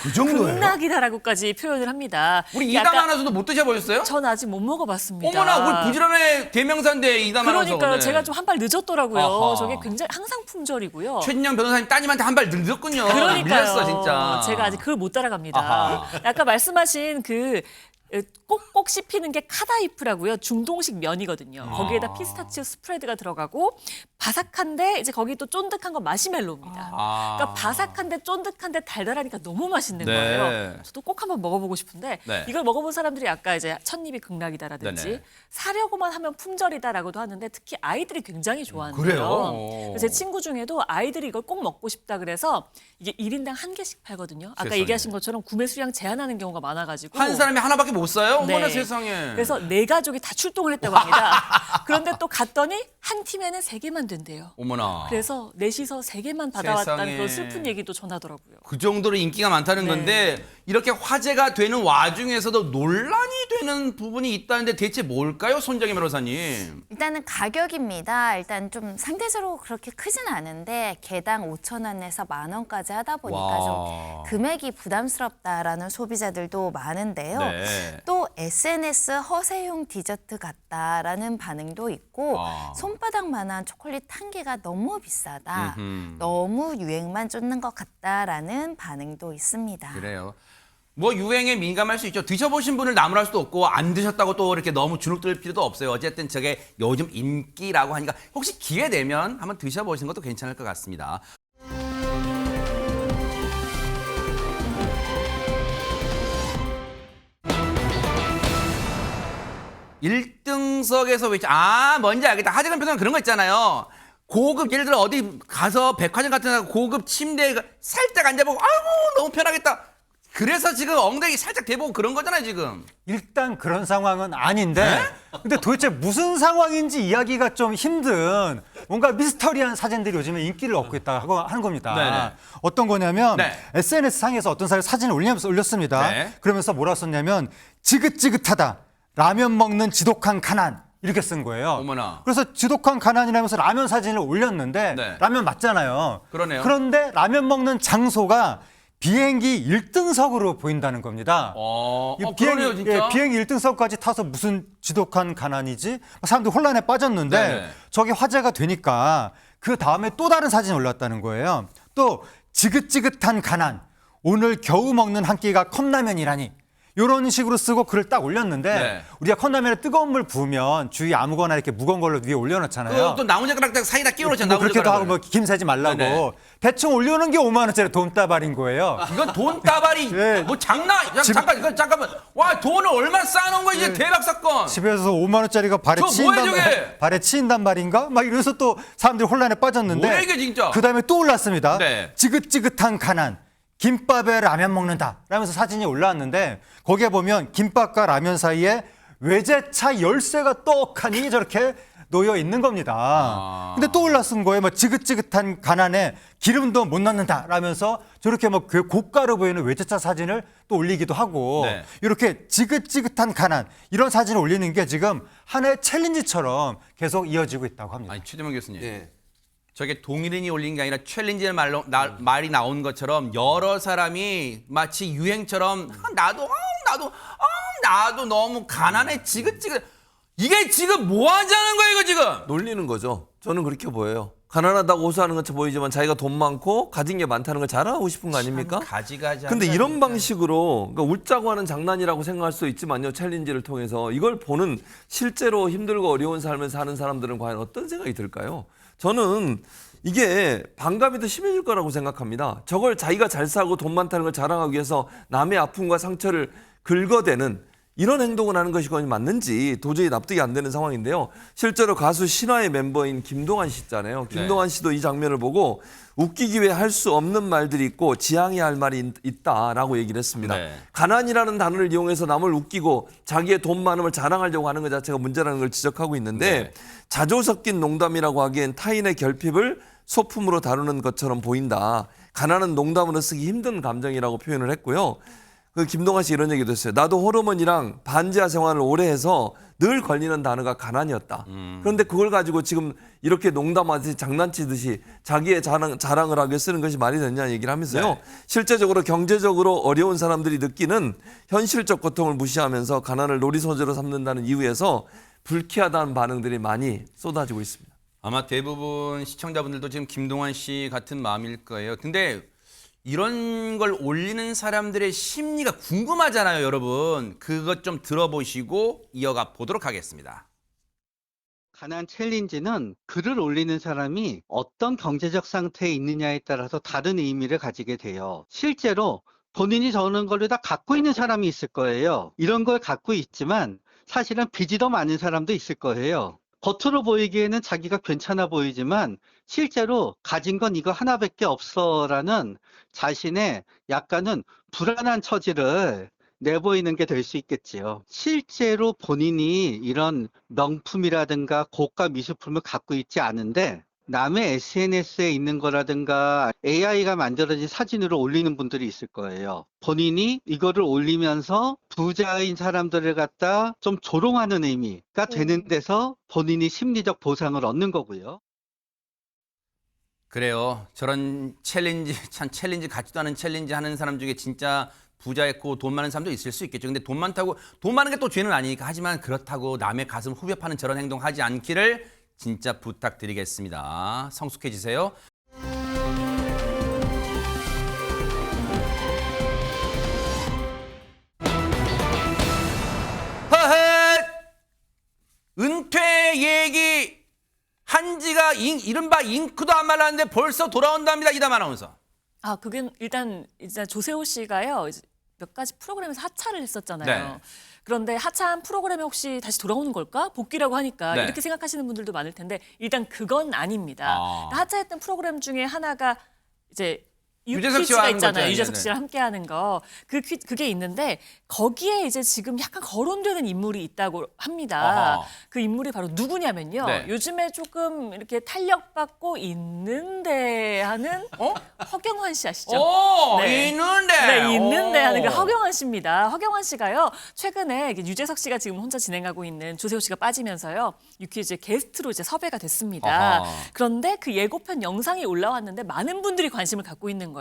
그 정도예요? 극락이다라고까지 표현을 합니다. 우리 이담 아나운서도 못 드셔보셨어요? 전 아직 못 먹어봤습니다. 어머나, 우리 부지런해 대명사인데 이담 아나운서. 그러니까요. 제가 좀 한 발 늦었더라고요. 아하. 저게 굉장히 항상 품절이고요. 최진영 변호사님 따님한테 한 발 늦었군요. 그러니까요. 밀렸어 진짜. 제가 아직 그걸 못 따라갑니다. 아하. 아까 말씀하신 그 꼭꼭 씹히는 게 카다이프라고요. 중동식 면이거든요. 거기에다 피스타치오 스프레드가 들어가고 바삭한데 이제 거기 또 쫀득한 건 마시멜로입니다. 그러니까 바삭한데 쫀득한데 달달하니까 너무 맛있는 네. 거예요. 저도 꼭 한번 먹어보고 싶은데 네. 이걸 먹어본 사람들이 아까 이제 첫입이 극락이다라든지 네네. 사려고만 하면 품절이다라고도 하는데 특히 아이들이 굉장히 좋아하는데요. 그래요? 제 친구 중에도 아이들이 이걸 꼭 먹고 싶다 그래서 이게 1인당 한 개씩 팔거든요. 아까 세상에. 얘기하신 것처럼 구매 수량 제한하는 경우가 많아가지고 한 사람이 하나밖에 못 사요? 어머나 네. 세상에. 그래서 네 가족이 다 출동을 했다고 합니다. 그런데 또 갔더니 한 팀에는 3개만 된대요. 어머나. 그래서 넷이서 3개만 받아왔다는 세상에. 그런 슬픈 얘기도 전하더라고요. 그 정도로 인기가 많다는 네. 건데 이렇게 화제가 되는 와중에서도 논란이 되는 부분이 있다는데 대체 뭘까요, 손정희 변호사님? 일단은 가격입니다. 일단 좀 상대적으로 그렇게 크진 않은데 개당 5,000원에서 10,000원까지 하다 보니까 와. 좀 금액이 부담스럽다라는 소비자들도 많은데요. 네. 또 SNS 허세용 디저트 같다라는 반응도 있고 손바닥만한 초콜릿 한 개가 너무 비싸다. 너무 유행만 쫓는 것 같다라는 반응도 있습니다. 그래요. 뭐 유행에 민감할 수 있죠. 드셔보신 분을 나무랄 수도 없고 안 드셨다고 또 이렇게 너무 주눅들 필요도 없어요. 어쨌든 저게 요즘 인기라고 하니까 혹시 기회 되면 한번 드셔보시는 것도 괜찮을 것 같습니다. 일등석에서 뭔지 알겠다. 하재근 변호사는 그런 거 있잖아요. 고급 예를 들어 어디 가서 백화점 같은 데 고급 침대에 살짝 앉아보고 아이고 너무 편하겠다. 그래서 지금 엉덩이 살짝 대보고 그런 거잖아요 지금. 일단 그런 상황은 아닌데 근데 도대체 무슨 상황인지 이야기가 좀 힘든 뭔가 미스터리한 사진들이 요즘에 인기를 얻고 있다고 하는 겁니다. 네네. 어떤 거냐면 네. SNS상에서 어떤 사진을 올렸습니다. 네. 그러면서 뭐라 썼냐면 지긋지긋하다. 라면 먹는 지독한 가난. 이렇게 쓴 거예요. 어머나. 그래서 지독한 가난이라면서 라면 사진을 올렸는데 네. 라면 맞잖아요. 그러네요. 그런데 라면 먹는 장소가 비행기 1등석으로 보인다는 겁니다. 그러네요 진짜. 비행기 1등석까지 타서 무슨 지독한 가난이지? 사람들이 혼란에 빠졌는데 네네. 저게 화제가 되니까 그 다음에 또 다른 사진이 올랐다는 거예요. 또 지긋지긋한 가난. 오늘 겨우 먹는 한 끼가 컵라면이라니. 이런 식으로 쓰고 글을 딱 올렸는데 네. 우리가 컵라면에 뜨거운 물 부으면 주위에 아무거나 이렇게 무거운 걸로 위에 올려놓잖아요. 또 나무젓가락 사이다 끼워놓잖아요. 뭐 그렇게도 하고 뭐 김새지 말라고 네네. 대충 올려놓은 게 5만 원짜리 돈다발인 거예요. 이건 돈다발이 뭐 장난? 잠깐만. 와 돈을 얼마나 쌓아놓은 거야 이제 대박 사건. 집에서 5만 원짜리가 발에 저 뭐야, 저게? 발에 치인단 말인가? 막 이래서 또 사람들이 혼란에 빠졌는데 뭐야, 이게 진짜? 그다음에 또 올랐습니다. 네. 지긋지긋한 가난. 김밥에 라면 먹는다 라면서 사진이 올라왔는데 거기에 보면 김밥과 라면 사이에 외제차 열쇠가 떡하니 저렇게 놓여 있는 겁니다. 근데 또 올라쓴 거예요. 뭐 지긋지긋한 가난에 기름도 못 넣는다 라면서 저렇게 뭐 고가로 보이는 외제차 사진을 또 올리기도 하고 네. 이렇게 지긋지긋한 가난 이런 사진을 올리는 게 지금 하나의 챌린지처럼 계속 이어지고 있다고 합니다. 아니 최재명 교수님. 저게 동일인이 올린 게 아니라 챌린지의 말이 나온 것처럼 여러 사람이 마치 유행처럼 나도 너무 가난해 지긋지긋. 이게 지금 뭐 하자는 거예요 이거 지금? 놀리는 거죠. 저는 그렇게 보여요. 가난하다고 호소하는 것처럼 보이지만 자기가 돈 많고 가진 게 많다는 걸 자랑하고 싶은 거 아닙니까? 가지가지. 근데 이런 방식으로 그러니까 웃자고 하는 장난이라고 생각할 수 있지만요. 챌린지를 통해서 이걸 보는 실제로 힘들고 어려운 삶을 사는 사람들은 과연 어떤 생각이 들까요? 저는 이게 반감이 더 심해질 거라고 생각합니다. 저걸 자기가 잘 살고 돈 많다는 걸 자랑하기 위해서 남의 아픔과 상처를 긁어대는 이런 행동을 하는 것이 거의 맞는지 도저히 납득이 안 되는 상황인데요. 실제로 가수 신화의 멤버인 김동완 씨 있잖아요. 김동완 씨도 이 장면을 보고 웃기기 위해 할 수 없는 말들이 있고 지향해야 할 말이 있다라고 얘기를 했습니다. 가난이라는 단어를 이용해서 남을 웃기고 자기의 돈 많음을 자랑하려고 하는 것 자체가 문제라는 걸 지적하고 있는데 자조 섞인 농담이라고 하기엔 타인의 결핍을 소품으로 다루는 것처럼 보인다. 가난은 농담으로 쓰기 힘든 감정이라고 표현을 했고요. 그 김동완 씨 이런 얘기도 했어요. 나도 호르몬이랑 반지하 생활을 오래 해서 늘 걸리는 단어가 가난이었다. 그런데 그걸 가지고 지금 이렇게 농담하듯이 장난치듯이 자기의 자랑을 하게 쓰는 것이 말이 되냐는 얘기를 하면서요. 실제적으로 경제적으로 어려운 사람들이 느끼는 현실적 고통을 무시하면서 가난을 놀이 소재로 삼는다는 이유에서 불쾌하다는 반응들이 많이 쏟아지고 있습니다. 아마 대부분 시청자분들도 지금 김동완 씨 같은 마음일 거예요. 근데 이런 걸 올리는 사람들의 심리가 궁금하잖아요, 여러분. 그것 좀 들어보시고 이어가 보도록 하겠습니다. 가난 챌린지는 글을 올리는 사람이 어떤 경제적 상태에 있느냐에 따라서 다른 의미를 가지게 돼요. 실제로 본인이 저런 걸 다 갖고 있는 사람이 있을 거예요. 이런 걸 갖고 있지만 사실은 빚이 더 많은 사람도 있을 거예요. 겉으로 보이기에는 자기가 괜찮아 보이지만 실제로 가진 건 이거 하나밖에 없어라는 자신의 약간은 불안한 처지를 내보이는 게 될 수 있겠지요. 실제로 본인이 이런 명품이라든가 고가 미술품을 갖고 있지 않은데 남의 SNS에 있는 거라든가 AI가 만들어진 사진으로 올리는 분들이 있을 거예요. 본인이 이거를 올리면서 부자인 사람들을 갖다 좀 조롱하는 의미가 되는 데서 본인이 심리적 보상을 얻는 거고요. 그래요. 저런 챌린지, 참 챌린지 같지도 않은 챌린지 하는 사람 중에 진짜 부자였고 돈 많은 사람도 있을 수 있겠죠. 근데 돈 많은 게 또 죄는 아니니까. 하지만 그렇다고 남의 가슴 후벼 파는 저런 행동 하지 않기를 진짜 부탁드리겠습니다. 성숙해지세요. 허허! 은퇴 얘기 한 지가 이른바 잉크도 안 말랐는데 벌써 돌아온답니다. 이담 아나운서. 그게 일단 이제 조세호 씨가요. 몇 가지 프로그램에서 하차를 했었잖아요. 네. 그런데 하차한 프로그램에 혹시 다시 돌아오는 걸까? 복귀라고 하니까 네. 이렇게 생각하시는 분들도 많을 텐데 일단 그건 아닙니다. 하차했던 프로그램 중에 하나가 이제 유재석 씨와 하는 있잖아요. 거죠. 유재석 네네. 씨랑 함께하는 거. 그게 있는데 거기에 이제 지금 약간 거론되는 인물이 있다고 합니다. 그 인물이 바로 누구냐면요. 네. 요즘에 조금 이렇게 탄력받고 있는데 하는 허경환 씨 아시죠? 있는데. 네, 있는데 하는 그 허경환 씨입니다. 허경환 씨가요. 최근에 유재석 씨가 지금 혼자 진행하고 있는 조세호 씨가 빠지면서요. 유퀴즈 게스트로 이제 섭외가 됐습니다. 그런데 그 예고편 영상이 올라왔는데 많은 분들이 관심을 갖고 있는 거예요.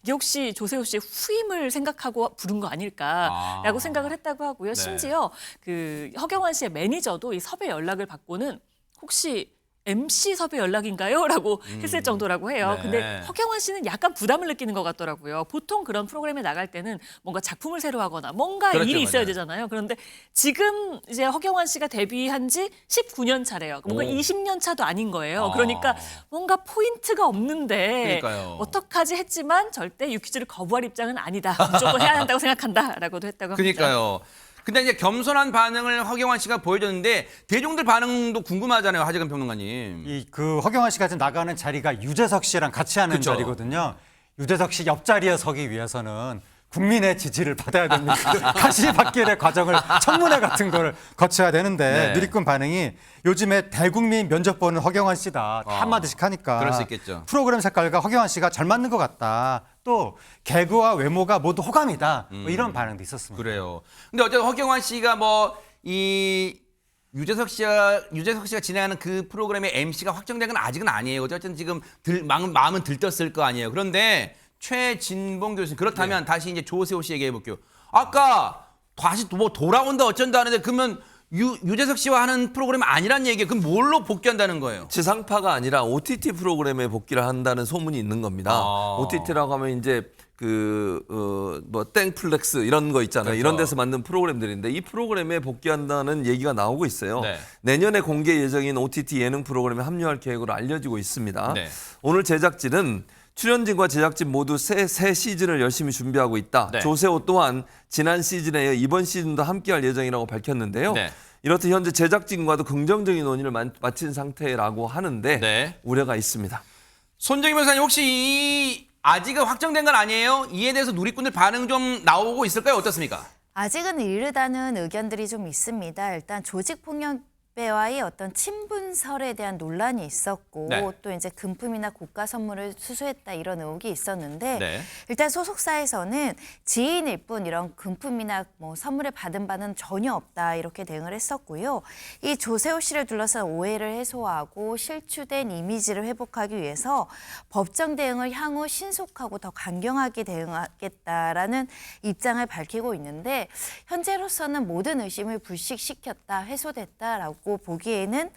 이게 혹시 조세호 씨의 후임을 생각하고 부른 거 아닐까라고 생각을 했다고 하고요. 심지어 그 허경환 씨의 매니저도 이 섭외 연락을 받고는 혹시 MC 섭외 연락인가요? 라고 했을 정도라고 해요. 네. 근데 허경환 씨는 약간 부담을 느끼는 것 같더라고요. 보통 그런 프로그램에 나갈 때는 뭔가 작품을 새로 하거나 뭔가 그렇죠, 일이 있어야 맞아요. 되잖아요. 그런데 지금 이제 허경환 씨가 데뷔한 지 19년 차래요. 뭔가 20년 차도 아닌 거예요. 그러니까 뭔가 포인트가 없는데 그러니까요. 어떡하지 했지만 절대 유퀴즈를 거부할 입장은 아니다. 무조건 해야 한다고 생각한다라고도 했다고 합니다. 그러니까요. 근데 이제 겸손한 반응을 허경환 씨가 보여줬는데 대중들 반응도 궁금하잖아요, 하재근 평론가님. 그 허경환 씨가 지금 나가는 자리가 유재석 씨랑 같이 하는 그쵸. 자리거든요. 유재석 씨 옆자리에 서기 위해서는 국민의 지지를 받아야 됩니다. 가시밭길의 과정을 청문회 같은 걸 거쳐야 되는데 누리꾼 반응이 요즘에 대국민 면접 보는 허경환 씨다. 다 한마디씩 하니까. 그럴 수 있겠죠. 프로그램 색깔과 허경환 씨가 잘 맞는 것 같다. 또 개그와 외모가 모두 호감이다. 뭐 이런 반응도 있었습니다. 그래요. 근데 어쨌든 허경환 씨가 유재석 씨가 진행하는 그 프로그램의 MC가 확정된 건 아직은 아니에요. 어쨌든 지금 마음은 들떴을 거 아니에요. 그런데 최진봉 교수님 그렇다면 다시 이제 조세호 씨 얘기해 볼게요. 아까 다시 뭐 돌아온다 어쩐다 하는데 그러면 유재석 씨와 하는 프로그램 아니란 얘기예요. 그럼 뭘로 복귀한다는 거예요? 지상파가 아니라 OTT 프로그램에 복귀를 한다는 소문이 있는 겁니다. OTT라고 하면 이제 땡플렉스 이런 거 있잖아요. 그렇죠. 이런 데서 만든 프로그램들인데 이 프로그램에 복귀한다는 얘기가 나오고 있어요. 네. 내년에 공개 예정인 OTT 예능 프로그램에 합류할 계획으로 알려지고 있습니다. 네. 오늘 제작진은 출연진과 제작진 모두 새 시즌을 열심히 준비하고 있다. 네. 조세호 또한 지난 시즌에 이어 이번 시즌도 함께할 예정이라고 밝혔는데요. 네. 이렇듯 현재 제작진과도 긍정적인 논의를 마친 상태라고 하는데 네. 우려가 있습니다. 손정희 변호사님 혹시 아직은 확정된 건 아니에요? 이에 대해서 누리꾼들 반응 좀 나오고 있을까요? 어떻습니까? 아직은 이르다는 의견들이 좀 있습니다. 일단 조직폭력배와의 어떤 친분설에 대한 논란이 있었고 네. 또 이제 금품이나 고가 선물을 수수했다 이런 의혹이 있었는데 네. 일단 소속사에서는 지인일 뿐 이런 금품이나 뭐 선물을 받은 바는 전혀 없다 이렇게 대응을 했었고요. 이 조세호 씨를 둘러싼 오해를 해소하고 실추된 이미지를 회복하기 위해서 법정 대응을 향후 신속하고 더 강경하게 대응하겠다라는 입장을 밝히고 있는데 현재로서는 모든 의심을 불식시켰다, 해소됐다라고 보기에는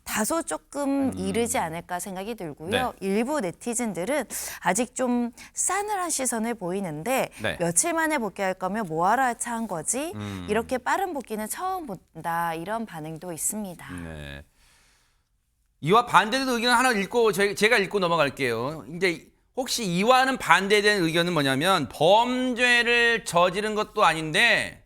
다소 조금 이르지 않을까 생각이 들고요. 네. 일부 네티즌들은 아직 좀 싸늘한 시선을 보이는데 네. 며칠 만에 복귀할 거면 뭐하러 차한 거지? 이렇게 빠른 복귀는 처음 본다 이런 반응도 있습니다. 네. 이와 반대되는 의견 하나 읽고 제가 읽고 넘어갈게요. 이제 혹시 이와는 반대되는 의견은 뭐냐면 범죄를 저지른 것도 아닌데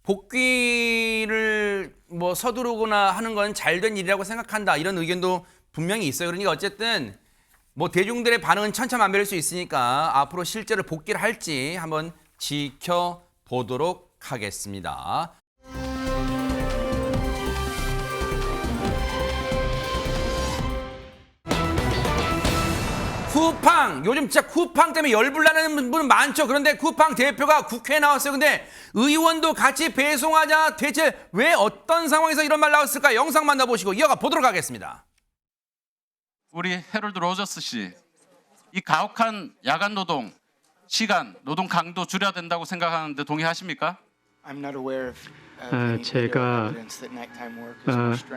복귀를 뭐 서두르거나 하는 건 잘된 일이라고 생각한다. 이런 의견도 분명히 있어요. 그러니까 어쨌든 뭐 대중들의 반응은 천차만별일 수 있으니까 앞으로 실제로 복귀를 할지 한번 지켜보도록 하겠습니다. 쿠팡 요즘 진짜 쿠팡 때문에 열불나는 분 많죠. 그런데 쿠팡 대표가 국회에 나왔어요. 근데 의원도 같이 배송하자. 대체 왜 어떤 상황에서 이런 말 나왔을까? 영상 만나보시고 이어가 보도록 하겠습니다. 우리 해롤드 로저스 씨, 이 가혹한 야간 노동 시간, 노동 강도 줄여야 된다고 생각하는데 동의하십니까? 제가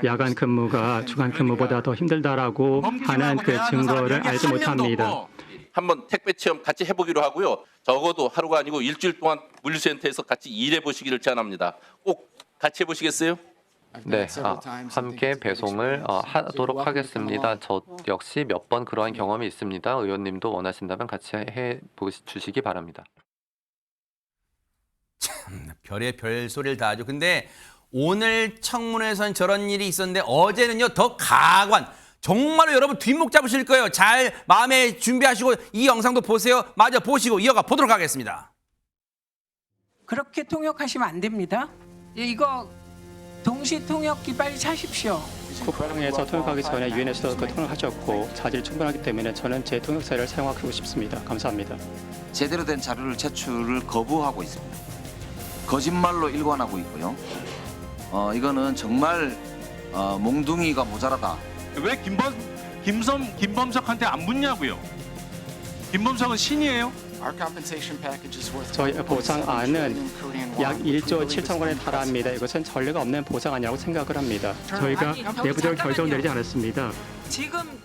야간 근무가 주간 근무보다 더 힘들다라고 하는 그 증거를 알지 못합니다. 한번 택배 체험 같이 해보기로 하고요. 적어도 하루가 아니고 일주일 동안 물류센터에서 같이 일해 보시기를 제안합니다. 꼭 같이 해보시겠어요? 네, 함께 배송을 하도록 하겠습니다. 저 역시 몇 번 그러한 경험이 있습니다. 의원님도 원하신다면 같이 해주시기 바랍니다. 참 별의 별 소리를 다 하죠. 근데 오늘 청문회에서는 저런 일이 있었는데 어제는요 더 가관. 정말로 여러분 뒷목 잡으실 거예요. 잘 마음에 준비하시고 이 영상도 보세요. 마저 보시고 이어가 보도록 하겠습니다. 그렇게 통역하시면 안 됩니다. 이거 동시 통역기 빨리 차십시오. 쿠팡에서 통역하기 전에 유엔에서 그 통역하셨고 자질이 충분하기 때문에 저는 제 통역사를 사용하고 싶습니다. 감사합니다. 제대로 된 자료를 제출을 거부하고 있습니다. 거짓말로 일관하고 있고요. 이거는 정말 몽둥이가 모자라다. 왜 김범석한테 안 묻냐고요? 김범석은 신이에요? 저희 보상안은 약 1조 7천 원에 달합니다. 이것은 전례가 없는 보상안이라고 생각을 합니다. 저희가 내부적으로 결정을 내리지 않았습니다. 지금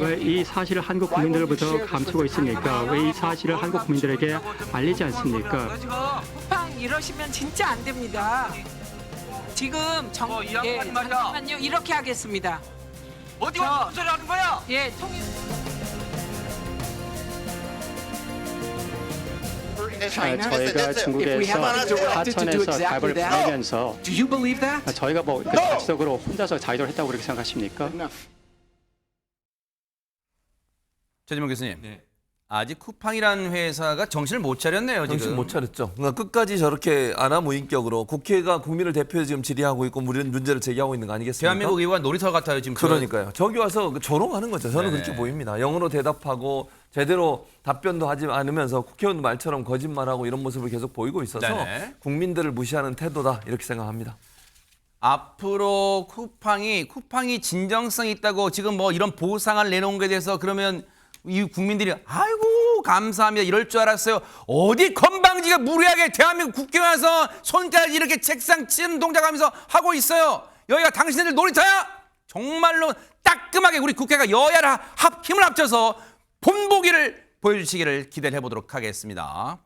왜 이 사실을 한국 국민들로부터 감추고 있습니까? 왜 이 사실을 한국 국민들에게 알리지 않습니까? 쿠팡 이러시면 진짜 안 됩니다. 지금 잠깐만요. 이렇게 하겠습니다. 어디 와서 무슨 소리 하는 거야? 예, 통역. 저희가 중국에서 하천에서 달벌을 보내면서 저희가 뭐 자체적으로 혼자서 자유를 했다고 그렇게 생각하십니까? 최진봉 교수님, 아직 쿠팡이라는 회사가 정신을 못 차렸네요. 정신 지금. 못 차렸죠. 그러니까 끝까지 저렇게 아나무인격으로 국회가 국민을 대표해서 지금 질의하고 있고 문제를 제기하고 있는 거 아니겠습니까? 대한민국 의원 놀이터 같아요 지금. 그러니까요. 저기 와서 조롱하는 거죠. 저는 네네. 그렇게 보입니다. 영어로 대답하고 제대로 답변도 하지 않으면서 국회의원 말처럼 거짓말하고 이런 모습을 계속 보이고 있어서 네네. 국민들을 무시하는 태도다 이렇게 생각합니다. 앞으로 쿠팡이 진정성 있다고 지금 뭐 이런 보상을 내놓은 것에 대해서 그러면 이 국민들이 아이고 감사합니다 이럴 줄 알았어요. 어디 건방지가 무리하게 대한민국 국회 와서 손까지 이렇게 책상 치는 동작하면서 하고 있어요. 여기가 당신들 놀이터야? 정말로 따끔하게 우리 국회가 여야를 힘을 합쳐서 본보기를 보여주시기를 기대를 해보도록 하겠습니다.